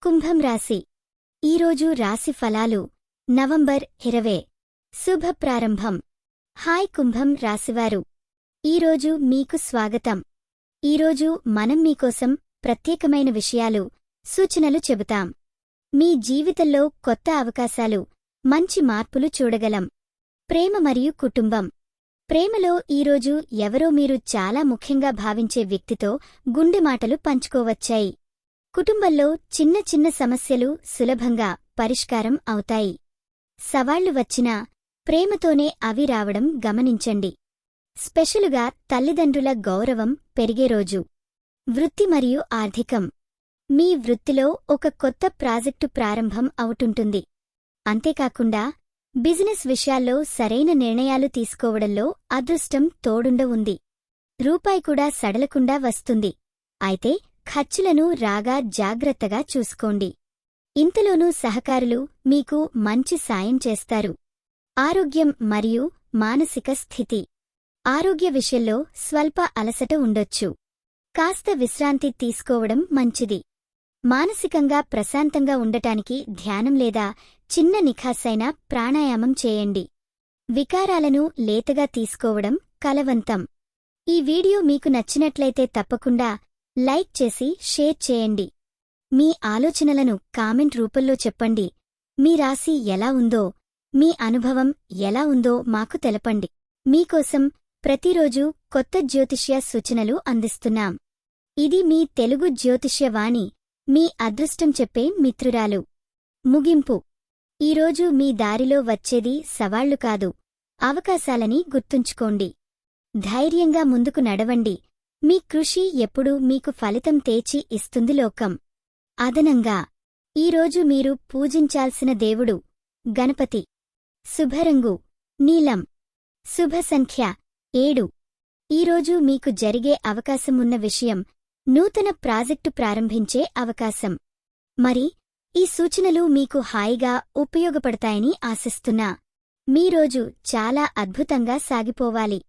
కుంభం రాశి ఈరోజు రాశి ఫలాలు నవంబర్ 20 శుభ ప్రారంభం. హాయ్ కుంభం రాశివారు, ఈరోజు మీకు స్వాగతం. ఈరోజు మనం మీకోసం ప్రత్యేకమైన విషయాలు, సూచనలు చెబుతాం. మీ జీవితంలో కొత్త అవకాశాలు, మంచి మార్పులు చూడగలం. ప్రేమ మరియు కుటుంబం. ప్రేమలో ఈరోజు ఎవరో మీరు చాలా ముఖ్యంగా భావించే వ్యక్తితో గుండె మాటలు పంచుకోవచ్చాయి. కుటుంబంలో చిన్న చిన్న సమస్యలు సులభంగా పరిష్కారం అవుతాయి. సవాళ్లు వచ్చినా ప్రేమతోనే అవి రావడం గమనించండి. స్పెషలుగా తల్లిదండ్రుల గౌరవం పెరిగే రోజు. వృత్తి మరియు ఆర్థికం. మీ వృత్తిలో ఒక కొత్త ప్రాజెక్టు ప్రారంభం అవుతుంటుంది. అంతేకాకుండా బిజినెస్ విషయాల్లో సరైన నిర్ణయాలు తీసుకోవడంలో అదృష్టం తోడుండ ఉంది. రూపాయి కూడా సడలకుండా వస్తుంది. అయితే ఖర్చులను రాగా జాగ్రత్తగా చూసుకోండి. ఇంతలోనూ సహకారులు మీకు మంచి సాయం చేస్తారు. ఆరోగ్యం మరియు మానసిక స్థితి. ఆరోగ్య విషయంలో స్వల్ప అలసట ఉండొచ్చు. కాస్త విశ్రాంతి తీసుకోవడం మంచిది. మానసికంగా ప్రశాంతంగా ఉండటానికి ధ్యానం లేదా చిన్న నిఖాసైన ప్రాణాయామం చేయండి. వికారాలను లేతగా తీసుకోవడం కలవంతం. ఈ వీడియో మీకు నచ్చినట్లయితే తప్పకుండా లైక్ చేసి షేర్ చేయండి. మీ ఆలోచనలను కామెంట్ రూపంలో చెప్పండి. మీ రాశి ఎలా ఉందో, మీ అనుభవం ఎలా ఉందో మాకు తెలపండి. మీకోసం ప్రతిరోజూ కొత్త జ్యోతిష్య సూచనలు అందిస్తున్నాం. ఇది మీ తెలుగు జ్యోతిష్య వాణి, మీ అదృష్టం చెప్పే మిత్రురాలు. ముగింపు. ఈరోజు మీ దారిలో వచ్చేది సవాళ్లు కాదు, అవకాశాలని గుర్తుంచుకోండి. ధైర్యంగా ముందుకు నడవండి. మీ కృషి ఎప్పుడూ మీకు ఫలితం తెచ్చి ఇస్తుంది. లోకం. అదనంగా ఈరోజు మీరు పూజించాల్సిన దేవుడు గణపతి. శుభరంగు నీలం. శుభ సంఖ్య 7. ఈరోజు మీకు జరిగే అవకాశమున్న విషయం నూతన ప్రాజెక్టు ప్రారంభించే అవకాశం. మరి ఈ సూచనలు మీకు హాయిగా ఉపయోగపడతాయని ఆశిస్తున్నా. మీ రోజు చాలా అద్భుతంగా సాగిపోవాలి.